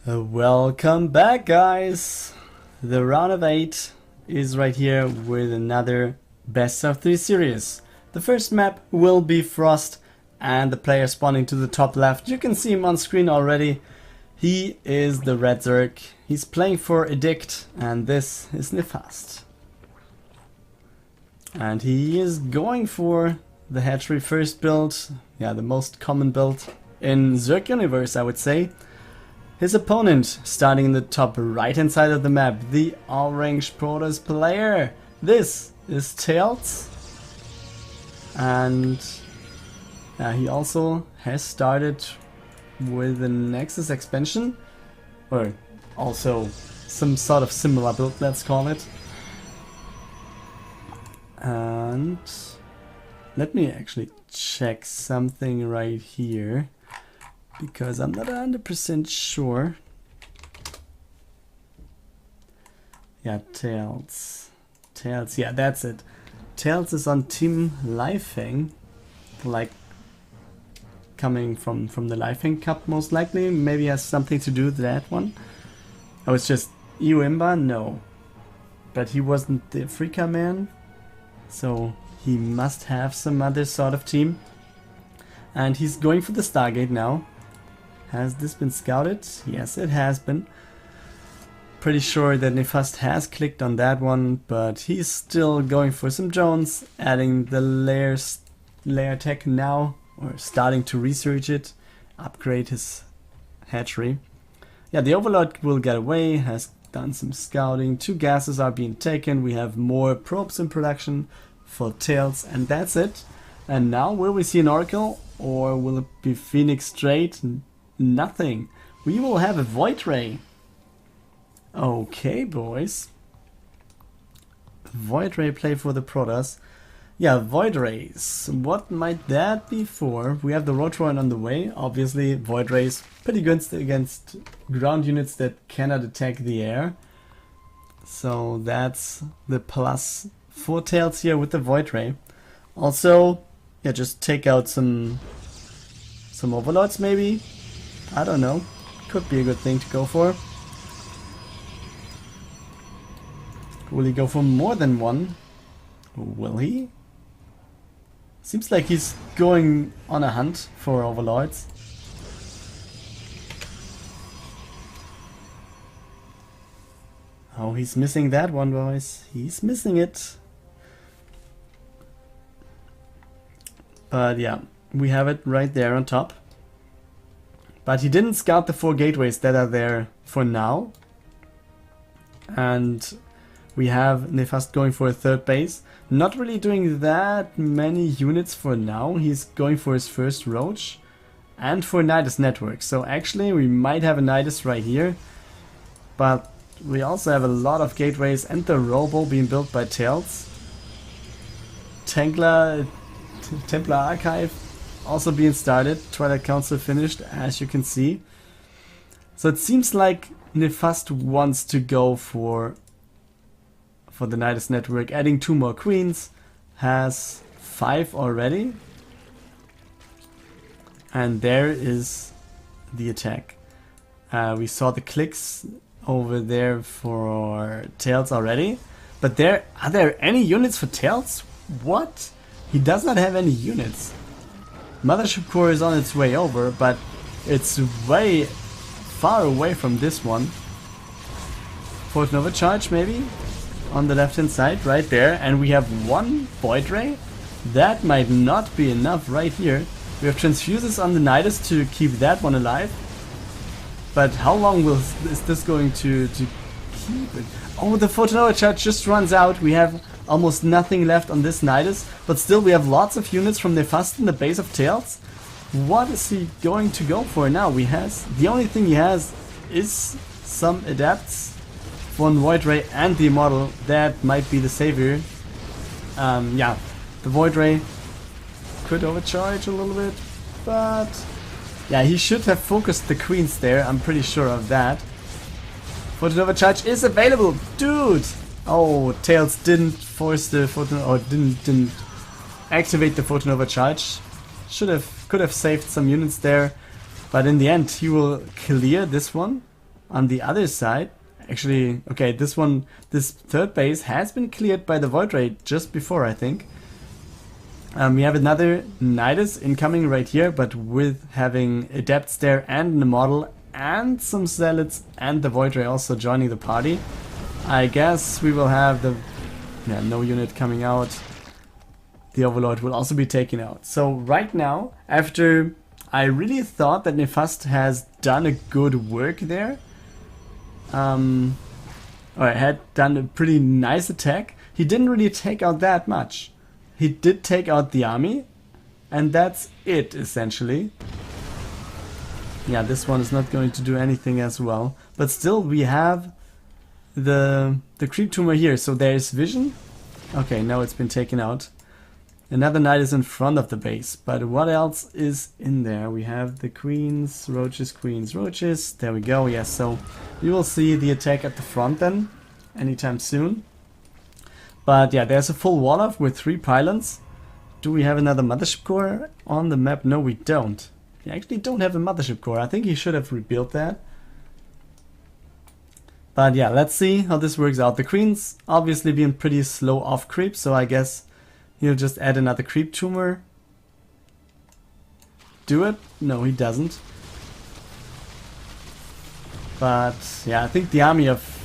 Welcome back, guys! The round of 8 is right here with another best of 3 series. The first map will be Frost, and the player spawning to the top left, you can see him on screen already. He is the Red Zerg. He's playing for ADDICT, and this is Nefaste. And he is going for the hatchery first build, yeah, the most common build in Zerg universe, I would say. His opponent, starting in the top right hand side of the map, the orange Protoss player. This is TAiLS. And he also has started with the Nexus expansion, or also some sort of similar build, let's call it. And let me actually check something right here, because I'm not 100% sure. Yeah, TAiLS, yeah, that's it. TAiLS is on Team Leifeng, like coming from the Leifeng Cup most likely. Maybe has something to do with that one. Oh, it's just EU Imba? No. But he wasn't the Afrika man, so he must have some other sort of team. And he's going for the Stargate now. Has this been scouted? Yes, it has been. Pretty sure that Nefaste has clicked on that one, but he's still going for some drones, adding the layer tech now, or starting to research it, upgrade his hatchery. Yeah, the Overlord will get away, has done some scouting, 2 gases are being taken, we have more probes in production for TAiLS, and that's it. And now will we see an Oracle, or will it be Phoenix straight? Nothing. We will have a Void Ray. Okay, boys. Void Ray play for the Protoss. Yeah, Void Rays. What might that be for? We have the ro8 on the way. Obviously, Void Rays pretty good against ground units that cannot attack the air. So that's the plus for TAiLS here with the Void Ray. Also, yeah, just take out some Overlords maybe. I don't know. Could be a good thing to go for. Will he go for more than one? Will he? Seems like he's going on a hunt for Overlords. Oh, he's missing that one, boys. He's missing it. But yeah, we have it right there on top. But he didn't scout the 4 gateways that are there for now. And we have Nefaste going for a 3rd base. Not really doing that many units for now. He's going for his first roach and for Nidus network. So actually we might have a Nidus right here. But we also have a lot of gateways and the Robo being built by TAiLS. Templar Archive also being started. Twilight Council finished, as you can see. So it seems like Nefaste wants to go for the Nidus network, adding 2 more queens, has 5 already. And there is the attack. We saw the clicks over there for TAiLS already. But are there any units for TAiLS? What? He does not have any units. Mothership Core is on its way over, but it's way far away from this one. Photon Overcharge maybe? On the left hand side, right there. And we have 1 Void Ray. That might not be enough right here. We have Transfuses on the Nidus to keep that one alive. But how long is this going to keep it? Oh, the Photon Overcharge just runs out. We have almost nothing left on this Nidus, but still we have lots of units from Nefaste in the base of TAiLS. What is he going to go for now? The only thing he has is some adapts, 1 Void Ray and the Immortal. That might be the savior. Yeah, the Void Ray could overcharge a little bit, but yeah, he should have focused the queens there. I'm pretty sure of that. Photon Overcharge is available, dude. Oh, TAiLS didn't force the photon, or didn't activate the Photon Overcharge. Could have saved some units there, but in the end he will clear this one. on the other side. Actually, okay, this third base has been cleared by the Void Ray just before, I think. We have another Nidus incoming right here, but with having Adepts there and the model and some Zealots and the Void Ray also joining the party, I guess we will have the no unit coming out. The Overlord will also be taken out. So right now, after I really thought that Nefaste has done a good work there, or had done a pretty nice attack, he didn't really take out that much. He did take out the army, and that's it, essentially. Yeah, this one is not going to do anything as well. But still, we have the creep tumor here. So there's vision. Okay, now it's been taken out. Another knight is in front of the base. But what else is in there? We have the queens, roaches, queens, roaches. There we go, yes. So we will see the attack at the front then, anytime soon. But yeah, there's a full wall off with 3 pylons. Do we have another mothership core on the map? No, we don't. We actually don't have a mothership core. I think he should have rebuilt that. But yeah, let's see how this works out. The queen's obviously being pretty slow off creep, so I guess he'll just add another creep tumor. Do it? No, he doesn't. But yeah, I think the army of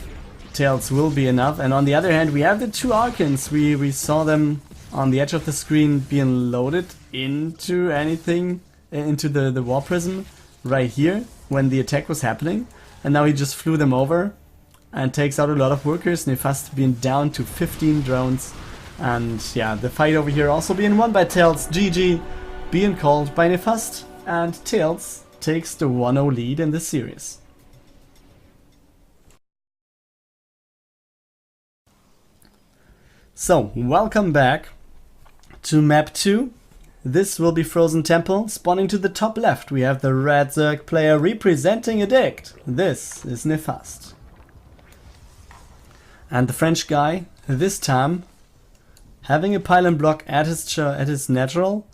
TAiLS will be enough. And on the other hand, we have the 2 Archons. We saw them on the edge of the screen being loaded into anything, into the War Prism right here when the attack was happening. And now he just flew them over and takes out a lot of workers. Nefaste being down to 15 drones. And yeah, the fight over here also being won by TAiLS. GG being called by Nefaste. And TAiLS takes the 1-0 lead in this series. So, welcome back to map 2. This will be Frozen Temple. Spawning to the top left, we have the red Zerg player representing ADDICT. This is Nefaste. And the French guy, this time, having a pylon block at his natural,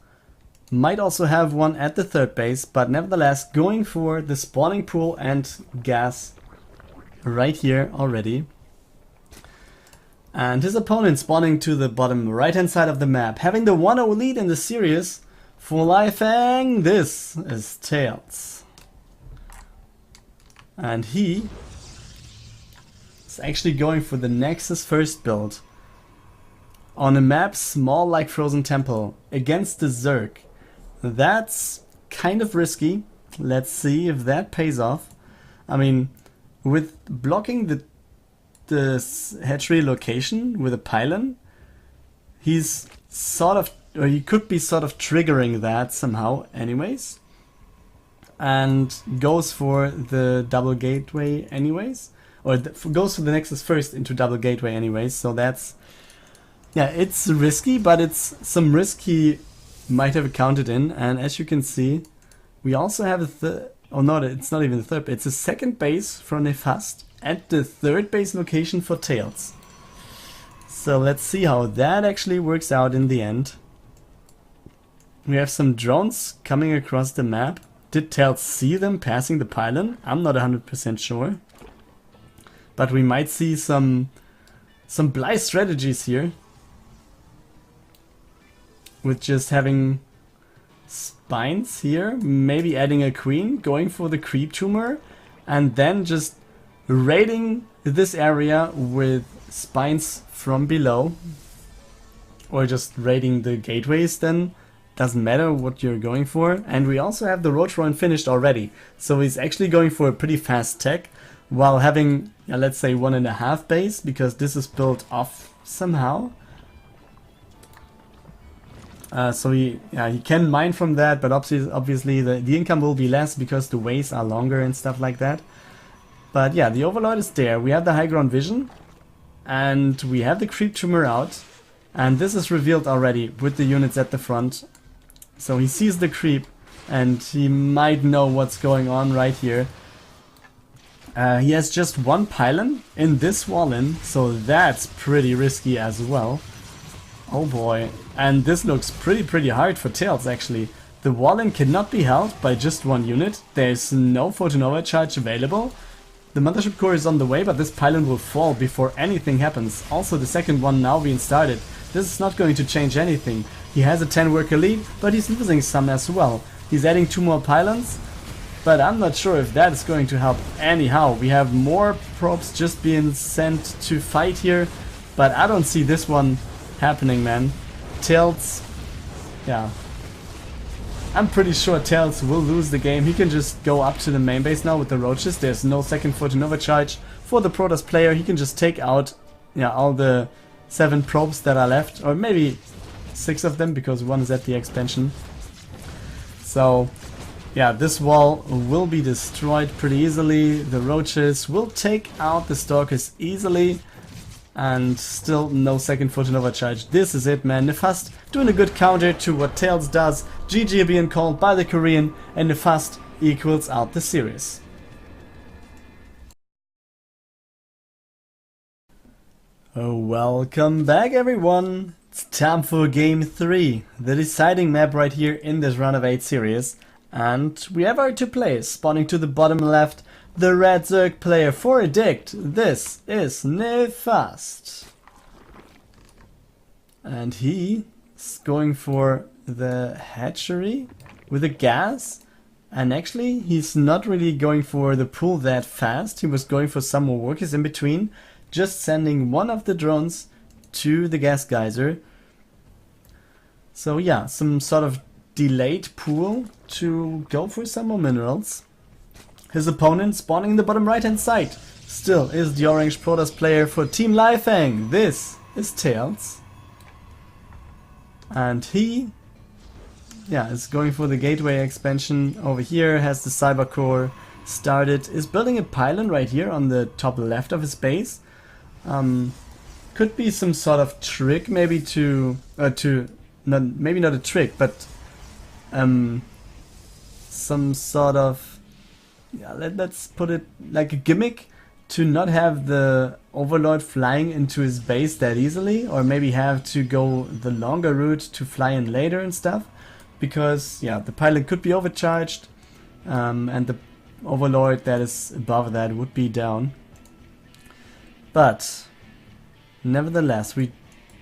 might also have one at the third base, but nevertheless going for the spawning pool and gas right here already. And his opponent spawning to the bottom right hand side of the map, having the 1-0 lead in the series for Leifeng. This is TAiLS. And he is actually going for the Nexus first build on a map small like Frozen Temple against the Zerg. That's kind of risky. Let's see if that pays off. I mean, with blocking the hatchery location with a pylon, he's sort of, or he could be sort of triggering that somehow anyways, and goes for the double gateway anyways, or goes for the Nexus first into double gateway anyways. So that's, yeah, it's risky, but it's some risk he might have accounted in. And as you can see, we also have a it's not even the third, it's a second base from Nefaste at the third base location for TAiLS. So let's see how that actually works out in the end. We have some drones coming across the map. Did TAiLS see them passing the pylon? I'm not 100% sure. But we might see some blithe strategies here, with just having spines here, maybe adding a queen, going for the creep tumor, and then just raiding this area with spines from below, or just raiding the gateways then. Doesn't matter what you're going for. And we also have the roach run finished already, so he's actually going for a pretty fast tech while having, let's say, 1.5 base, because this is built off somehow. So he can mine from that, but obviously the income will be less because the ways are longer and stuff like that. But yeah, the Overlord is there. We have the high ground vision, and we have the creep tumor out, and this is revealed already with the units at the front. So he sees the creep, and he might know what's going on right here. He has just one pylon in this wall-in, so that's pretty risky as well. Oh boy, and this looks pretty hard for TAiLS actually. The wall-in cannot be held by just one unit. There's no photonova charge available. The Mothership Core is on the way, but this pylon will fall before anything happens. Also, the second one now being started. This is not going to change anything. He has a 10 worker lead, but he's losing some as well. He's adding 2 more pylons, but I'm not sure if that is going to help anyhow. We have more probes just being sent to fight here, but I don't see this one happening, man. TAiLS, yeah. I'm pretty sure TAiLS will lose the game. He can just go up to the main base now with the roaches. There's no second photon overcharge for the Protoss player. He can just take out, yeah, all the 7 probes that are left, or maybe 6 of them because one is at the expansion. So yeah, this wall will be destroyed pretty easily. The roaches will take out the stalkers easily, and still no second photon overcharge. This is it, man. Nefaste doing a good counter to what TAiLS does. GG being called by the Korean, and Nefaste equals out the series. Welcome back, everyone. It's time for game 3, the deciding map right here in this round of 8 series. And we have our 2 players spawning to the bottom left. The red Zerg player for ADDICT. This is Nefaste. And he is going for the hatchery with a gas. And actually, he's not really going for the pool that fast. He was going for some more workers in between. Just sending one of the drones to the gas geyser. So yeah, some sort of delayed pool to go for some more minerals. His opponent spawning in the bottom right hand side still is the orange Protoss player for Team Leifeng. This is TAiLS. And he, yeah, is going for the gateway expansion over here, has the cyber core started, is building a pylon right here on the top left of his base. Could be some sort of trick maybe maybe not a trick, but some sort of, yeah, let's put it like a gimmick to not have the Overlord flying into his base that easily, or maybe have to go the longer route to fly in later and stuff, because yeah, the pylon could be overcharged, and the Overlord that is above that would be down. But nevertheless, we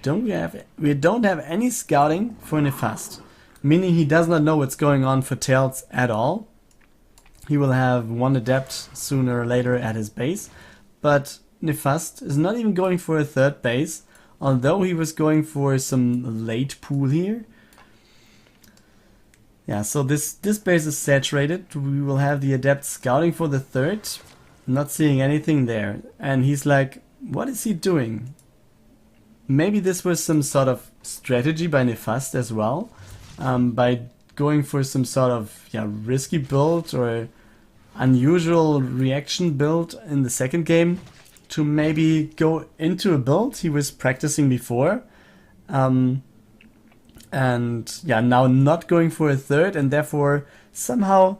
don't have any scouting for Nefaste, meaning he does not know what's going on for TAiLS at all. He will have one adept sooner or later at his base, but Nefaste is not even going for a third base, although he was going for some late pool here. Yeah, so this base is saturated. We will have the adept scouting for the third. Not seeing anything there. And he's like, what is he doing? Maybe this was some sort of strategy by Nefaste as well. By going for some sort of risky build or unusual reaction build in the second game to maybe go into a build he was practicing before. And yeah, now not going for a third, and therefore somehow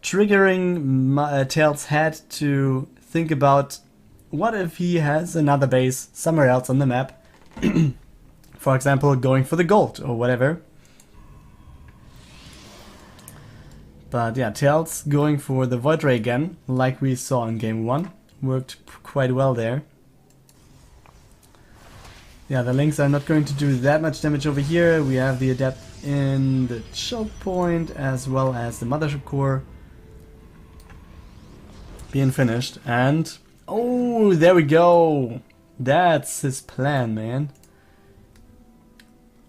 triggering TAiLS' head to think about what if he has another base somewhere else on the map. For example, going for the gold or whatever. But yeah, TAiLS going for the Void Ray again, like we saw in game 1. Worked quite well there. Yeah, the links are not going to do that much damage over here. We have the adept in the choke point as well as the mothership core being finished. And oh, there we go. That's his plan, man.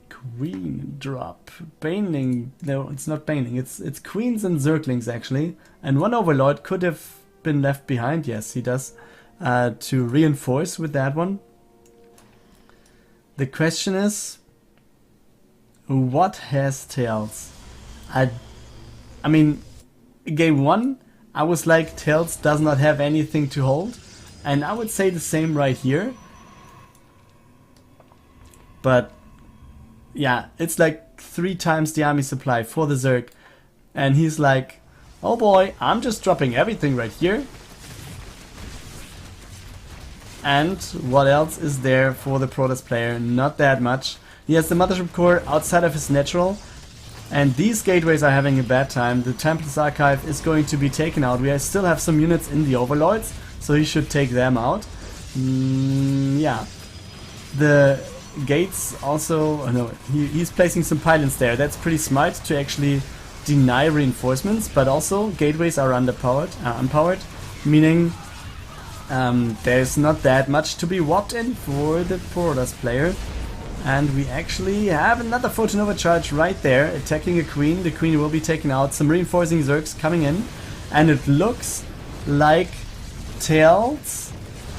Queen drop. Baning. No, it's not Baning. It's queens and zerglings actually. And one overlord could have been left behind. Yes, he does. To reinforce with that one. The question is, what has TAiLS? I mean, game 1, I was like, TAiLS does not have anything to hold. And I would say the same right here. But yeah, it's like 3 times the army supply for the Zerg. And he's like, oh boy, I'm just dropping everything right here. And what else is there for the Protoss player? Not that much. He has the mothership core outside of his natural. And these gateways are having a bad time. The Templar's Archive is going to be taken out. We still have some units in the Overlords. so he should take them out. Yeah. The gates also... Oh no, he's placing some pylons there. That's pretty smart to actually deny reinforcements, but also gateways are unpowered, meaning there's not that much to be warped in for the Protoss player. And we actually have another Photonova charge right there, attacking a queen. The queen will be taken out. Some reinforcing Zergs coming in. And it looks like TAiLS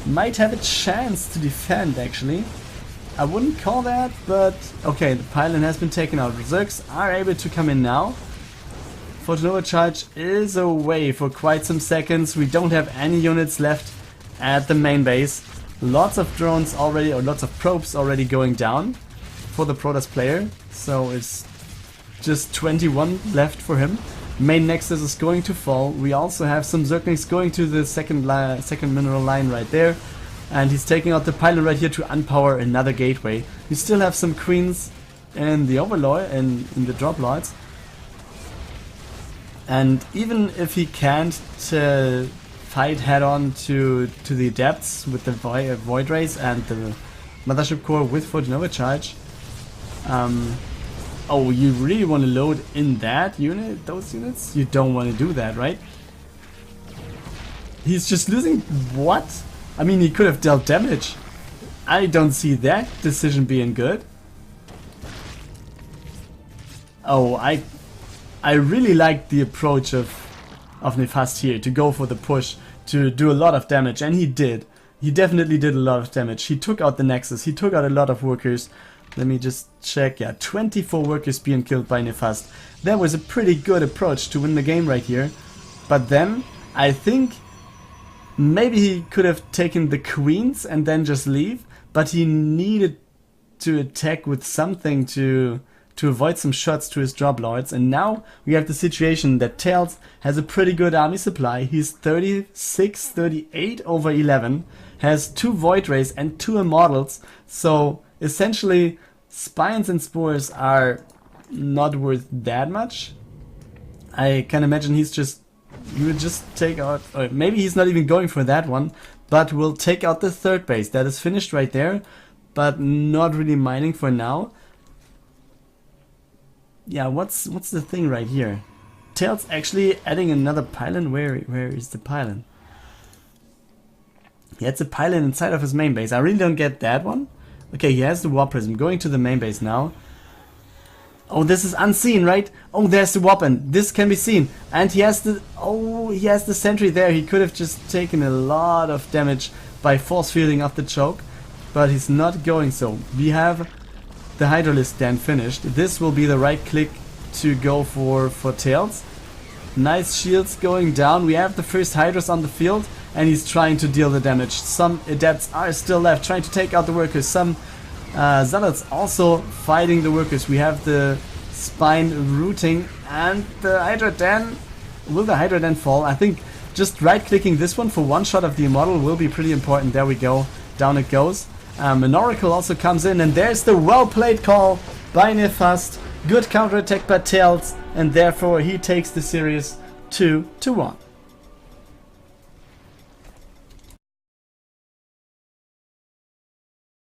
might have a chance to defend, actually. I wouldn't call that, but okay, the pylon has been taken out. Zergs are able to come in now. Photonova charge is away for quite some seconds. We don't have any units left at the main base. Lots of drones already, or lots of probes already going down for the Protoss player. So it's just 21 left for him. Main Nexus is going to fall. We also have some Zerglings going to the second mineral line right there. And he's taking out the pylon right here to unpower another gateway. We still have some queens in the Overlord and in the drop lords. And even if he can't fight head-on to the Adepts with the Void Rays and the Mothership Core with Photonova charge. Oh, you really want to load in that unit, those units? You don't want to do that, right? He's just losing what? I mean, he could have dealt damage. I don't see that decision being good. Oh, I really like the approach of Nefaste here, to go for the push, to do a lot of damage, and he did. He definitely did a lot of damage. He took out the Nexus, he took out a lot of workers. Let me just check, yeah, 24 workers being killed by Nefaste. That was a pretty good approach to win the game right here. But then, I think, maybe he could have taken the queens and then just leave, but he needed to attack with something to avoid some shots to his drop lords. And now we have the situation that TAiLS has a pretty good army supply. He's 36, 38 over 11, has 2 Void Rays and 2 Immortals. So essentially Spines and Spores are not worth that much. I can imagine he would just take out, or maybe he's not even going for that one, but will take out the third base. That is finished right there, but not really mining for now. Yeah, what's the thing right here? TAiLS actually adding another pylon. Where is the pylon? He has a pylon inside of his main base. I really don't get that one. Okay, he has the Warp Prism going to the main base now. Oh, this is unseen, right? Oh, there's the weapon. This can be seen. And he has the sentry there. He could have just taken a lot of damage by force fielding off the choke, but he's not going so. We have the Hydralisk then finished. This will be the right click to go for TAiLS. Nice shields going down. We have the first Hydras on the field, and he's trying to deal the damage. Some Adepts are still left, trying to take out the workers. Some Zealots also fighting the workers. We have the Spine rooting, and the Hydra then... Will the Hydra then fall? I think just right clicking this one for one shot of the Immortal will be pretty important. There we go. Down it goes. An Oracle also comes in, and there's the well-played call by Nefaste. Good counterattack by TAiLS, and therefore he takes the series 2-1.